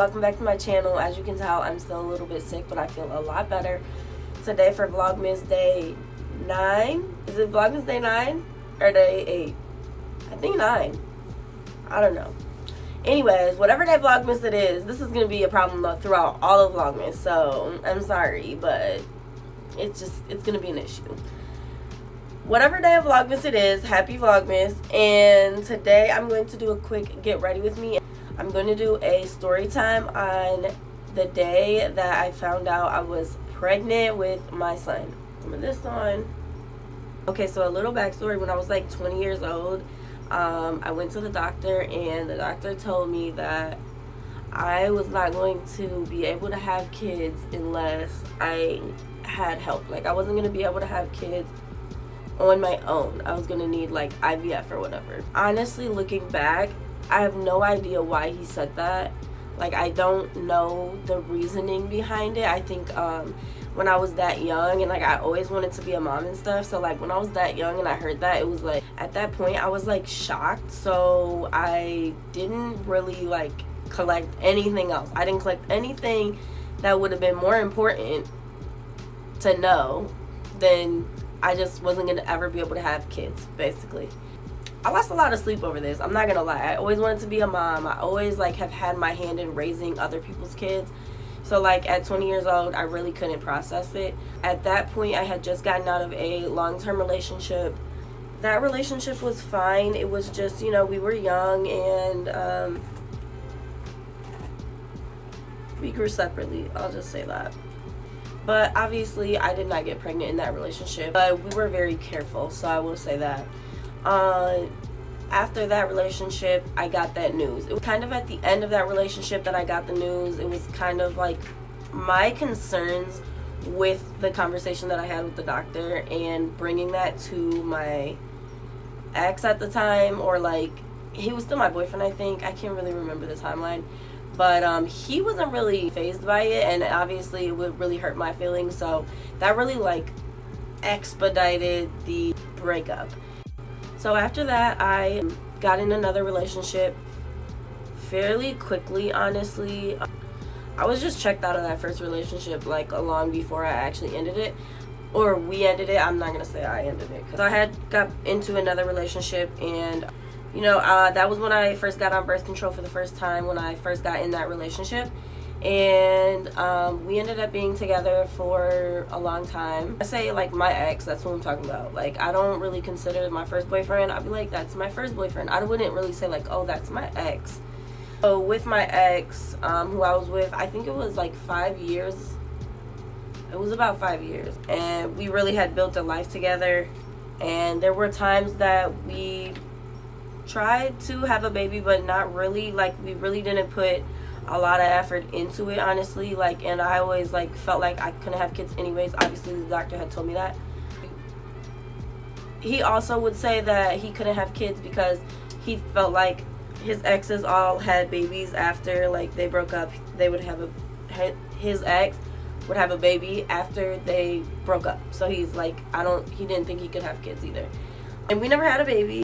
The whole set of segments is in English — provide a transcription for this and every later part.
welcome back to my channel. As you can tell, I'm still a little bit sick, but I feel a lot better. Today for Vlogmas Day 9. Is it Vlogmas Day 9 or Day 8? I think 9. I don't know. Anyways, whatever day Vlogmas it is, this is going to be a problem throughout all of Vlogmas. So, I'm sorry, but it's going to be an issue. Whatever day of Vlogmas it is, happy Vlogmas. And today I'm going to do a quick get ready with me. I'm going to do a story time on the day that I found out I was pregnant with my son. Put this on. Okay, so a little backstory. When I was like 20 years old, I went to the doctor, and the doctor told me that I was not going to be able to have kids unless I had help. Like, I wasn't going to be able to have kids on my own. I was going to need like IVF or whatever. Honestly, looking back, I have no idea why he said that. Like, I don't know the reasoning behind it. I think when I was that young, and like I always wanted to be a mom and stuff, so like when I was that young and I heard that, it was like at that point I was like shocked. So I didn't really like collect anything else. I didn't collect anything that would have been more important to know than I just wasn't going to ever be able to have kids, basically. I lost a lot of sleep over this. I'm not going to lie. I always wanted to be a mom. I always like have had my hand in raising other people's kids. So like at 20 years old, I really couldn't process it. At that point, I had just gotten out of a long-term relationship. That relationship was fine. It was just, you know, we were young, and we grew separately. I'll just say that. But obviously, I did not get pregnant in that relationship. But we were very careful, so I will say that. After that relationship, I got that news. It was kind of at the end of that relationship that I got the news. It was kind of like my concerns with the conversation that I had with the doctor and bringing that to my ex at the time, or like, he was still my boyfriend, I think. I can't really remember the timeline. But he wasn't really fazed by it, and obviously it would really hurt my feelings. So that really like expedited the breakup. So after that, I got in another relationship fairly quickly, honestly. I was just checked out of that first relationship like long before I actually ended it. Or we ended it. I'm not going to say I ended it. So I had got into another relationship, and you know, that was when I first got on birth control for the first time, when I first got in that relationship. And we ended up being together for a long time. I say like my ex, that's what I'm talking about. Like, I don't really consider my first boyfriend. I'd be like, that's my first boyfriend. I wouldn't really say like, oh, that's my ex. So with my ex, who I was with, I think it was like 5 years. It was about 5 years. And we really had built a life together. And there were times that we tried to have a baby, but not really. Like, we really didn't put a lot of effort into it, honestly. Like, and I always like felt like I couldn't have kids anyways. Obviously the doctor had told me that. He also would say that he couldn't have kids because he felt like his exes all had babies after like they broke up. They would have his ex would have a baby after they broke up. So he's like, he didn't think he could have kids either. And we never had a baby,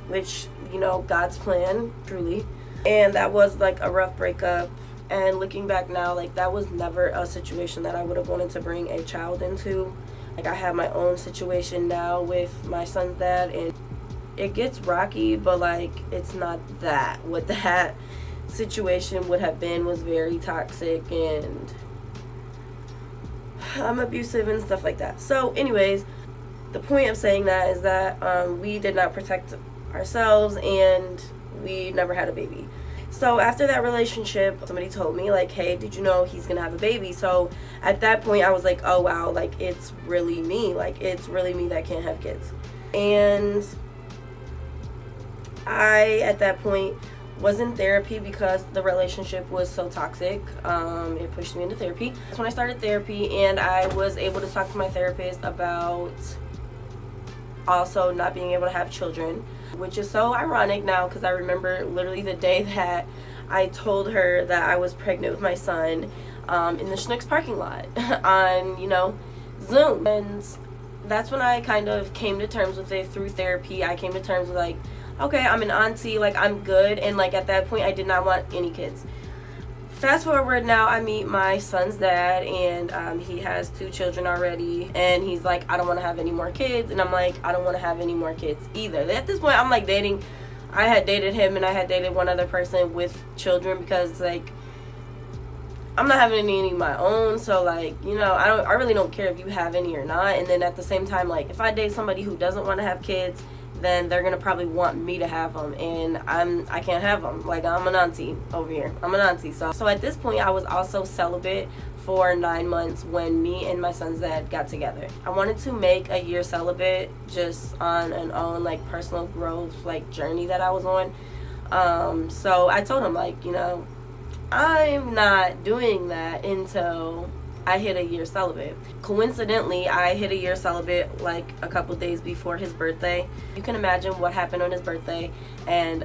which, you know, God's plan, truly. And that was like a rough breakup. And looking back now, like, that was never a situation that I would have wanted to bring a child into. Like, I have my own situation now with my son's dad, and it gets rocky, but like, it's not that. What that situation would have been was very toxic, and I'm abusive and stuff like that. So anyways, the point of saying that is that we did not protect ourselves, and we never had a baby. So after that relationship, somebody told me like, hey, did you know he's gonna have a baby? So at that point I was like, oh wow, like, it's really me. Like, it's really me that can't have kids. And I at that point was in therapy because the relationship was so toxic. It pushed me into therapy. That's when I started therapy, and I was able to talk to my therapist about also not being able to have children, which is so ironic now because I remember literally the day that I told her that I was pregnant with my son in the Schnucks parking lot on, you know, Zoom. And that's when I kind of came to terms with it through therapy. I came to terms with like, okay, I'm an auntie, like, I'm good. And like at that point I did not want any kids. Fast forward now, I meet my son's dad, and he has 2 children already, and he's like, I don't want to have any more kids, and I'm like, I don't want to have any more kids either. At this point, I'm like dating, I had dated him, and I had dated one other person with children, because like, I'm not having any of my own, so like, you know, I really don't care if you have any or not. And then at the same time, like, if I date somebody who doesn't want to have kids, then they're gonna probably want me to have them, and I can't have them. Like, I'm an auntie over here. I'm an auntie. So at this point, I was also celibate for 9 months when me and my son's dad got together. I wanted to make a year celibate just on an own, like, personal growth, like, journey that I was on. So I told him, like, you know, I'm not doing that until I hit a year celibate. Coincidentally, I hit a year celibate like a couple days before his birthday. You can imagine what happened on his birthday, and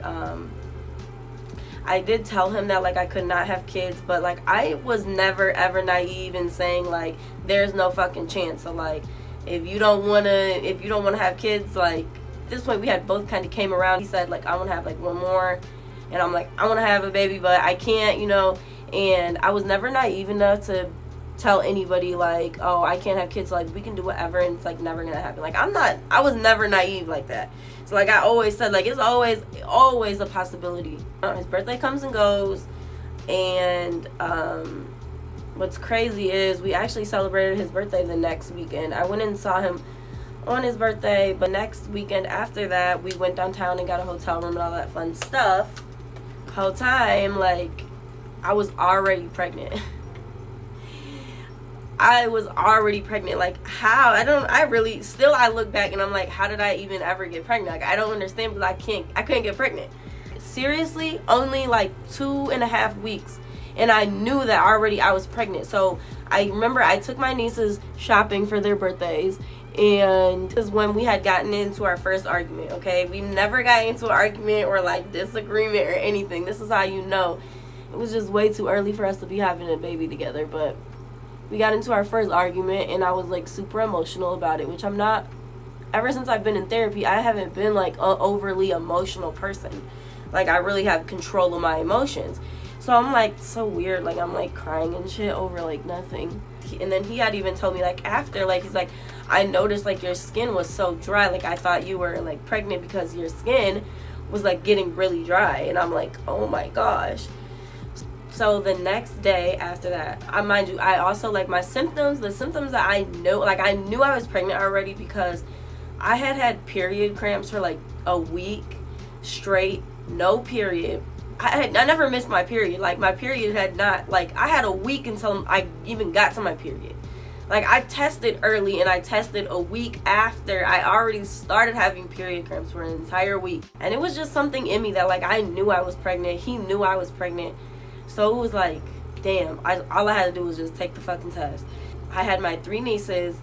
I did tell him that, like, I could not have kids, but like, I was never ever naive in saying, like, there's no fucking chance. So like, if you don't wanna have kids, like, at this point we had both kind of came around. He said, like, I want to have like one more, and I'm like, I want to have a baby, but I can't, you know. And I was never naive enough to tell anybody, like, oh, I can't have kids, like, we can do whatever, and it's like never gonna happen. Like, I was never naive like that. So like, I always said, like, it's always a possibility. His birthday comes and goes, and what's crazy is we actually celebrated his birthday the next weekend. I went and saw him on his birthday, but next weekend after that, we went downtown and got a hotel room and all that fun stuff. Whole time, like, I was already pregnant. I was already pregnant. Like, how? I look back and I'm like, how did I even ever get pregnant? Like, I don't understand, because I couldn't get pregnant. Seriously, only like 2.5 weeks, and I knew that already I was pregnant. So I remember I took my nieces shopping for their birthdays, and this is when we had gotten into our first argument. Okay, we never got into an argument or like disagreement or anything. This is how you know it was just way too early for us to be having a baby together. But we got into our first argument, and I was like super emotional about it, which I'm not. Ever since I've been in therapy, I haven't been like an overly emotional person. Like, I really have control of my emotions. So I'm like, so weird, like, I'm like crying and shit over like nothing. And then he had even told me, like, after, like, he's like, I noticed like your skin was so dry, like I thought you were like pregnant because your skin was like getting really dry. And I'm like, oh my gosh. So the next day after that, mind you, I also, like, the symptoms that I know, like, I knew I was pregnant already, because I had period cramps for like a week straight, no period. I never missed my period. Like, my period had not, like, I had a week until I even got to my period. Like, I tested early, and I tested a week after I already started having period cramps for an entire week. And it was just something in me that, like, I knew I was pregnant. He knew I was pregnant. So it was like, damn, all I had to do was just take the fucking test. I had my 3 nieces.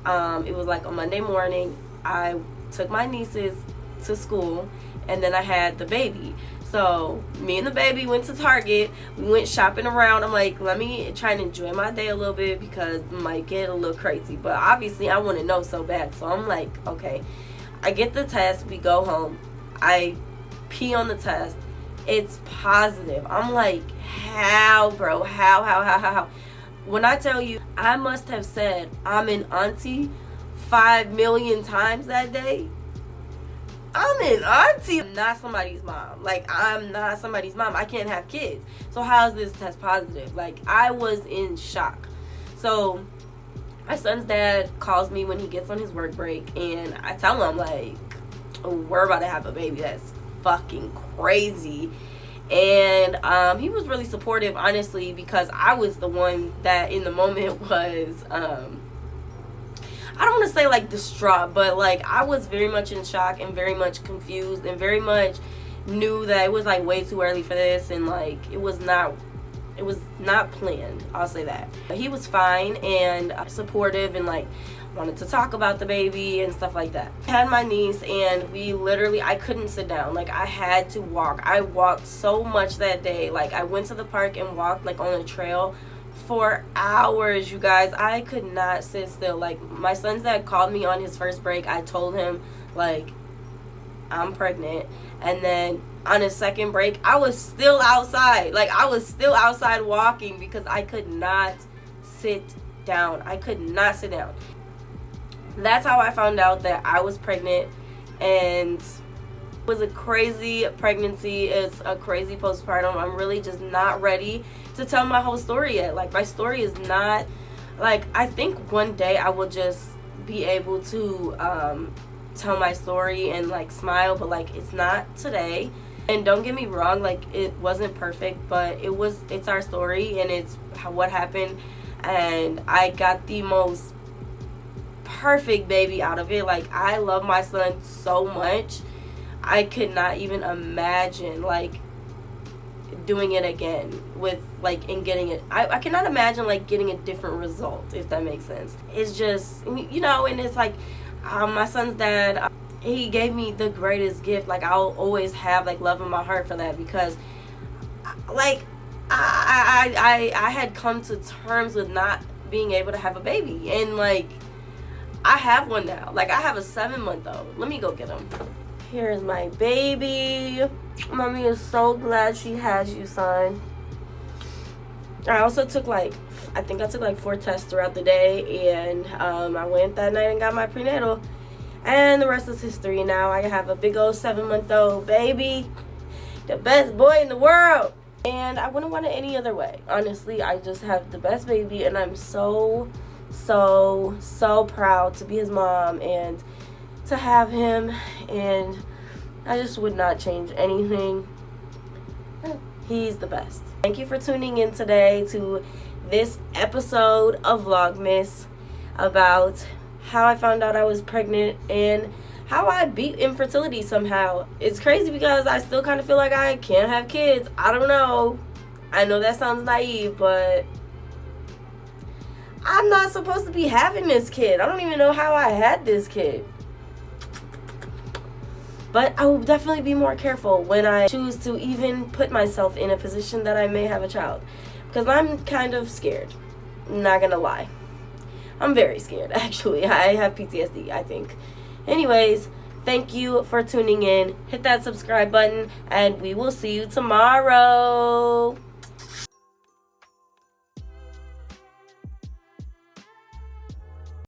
It was like a Monday morning. I took my nieces to school, and then I had the baby. So me and the baby went to Target. We went shopping around. I'm like, let me try and enjoy my day a little bit, because it might get a little crazy. But obviously I want to know so bad. So I'm like, okay. I get the test. We go home. I pee on the test. It's positive. I'm like, how, bro? How? When I tell you, I must have said I'm an auntie 5 million times that day. I'm an auntie. I'm not somebody's mom. Like, I'm not somebody's mom. I can't have kids. So how is this test positive? Like, I was in shock. So my son's dad calls me when he gets on his work break, and I tell him, like, oh, we're about to have a baby. That's fucking crazy. And he was really supportive, honestly, because I was the one that in the moment was I don't want to say like distraught, but like I was very much in shock and very much confused, and very much knew that it was like way too early for this, and like it was not planned, I'll say that. But he was fine and supportive, and like wanted to talk about the baby and stuff like that. I had my niece, and we literally, I couldn't sit down. Like, I had to walk. I walked so much that day. Like, I went to the park and walked like on a trail for hours, you guys. I could not sit still. Like, my son's dad called me on his first break. I told him, like, I'm pregnant. And then on his second break, I was still outside. Like, I was still outside walking because I could not sit down. I could not sit down. That's how I found out that I was pregnant, and it was a crazy pregnancy. It's a crazy postpartum. I'm really just not ready to tell my whole story yet. Like, my story is not, like, I think one day I will just be able to tell my story and like smile, but like, it's not today. And don't get me wrong, like, it wasn't perfect, but it's our story, and it's what happened, and I got the most perfect baby out of it. Like, I love my son so much. I could not even imagine like doing it again with like, and getting it. I cannot imagine like getting a different result, if that makes sense. It's just, you know, and it's like, my son's dad, he gave me the greatest gift. Like, I'll always have like love in my heart for that, because like I had come to terms with not being able to have a baby, and like, I have one now. Like, I have a 7-month-old. Let me go get him. Here's my baby. Mommy is so glad she has you, son. I also took like, I think I took like 4 tests throughout the day, and I went that night and got my prenatal, and the rest is history. Now I have a big old 7-month-old baby, the best boy in the world, and I wouldn't want it any other way. Honestly, I just have the best baby, and I'm so proud to be his mom and to have him, and I just would not change anything. He's the best. Thank you for tuning in today to this episode of Vlogmas about how I found out I was pregnant and how I beat infertility somehow. It's crazy because I still kind of feel like I can't have kids. I don't know. I know that sounds naive, but I'm not supposed to be having this kid. I don't even know how I had this kid. But I will definitely be more careful when I choose to even put myself in a position that I may have a child, because I'm kind of scared. Not gonna lie. I'm very scared, actually. I have PTSD, I think. Anyways, thank you for tuning in. Hit that subscribe button, and we will see you tomorrow.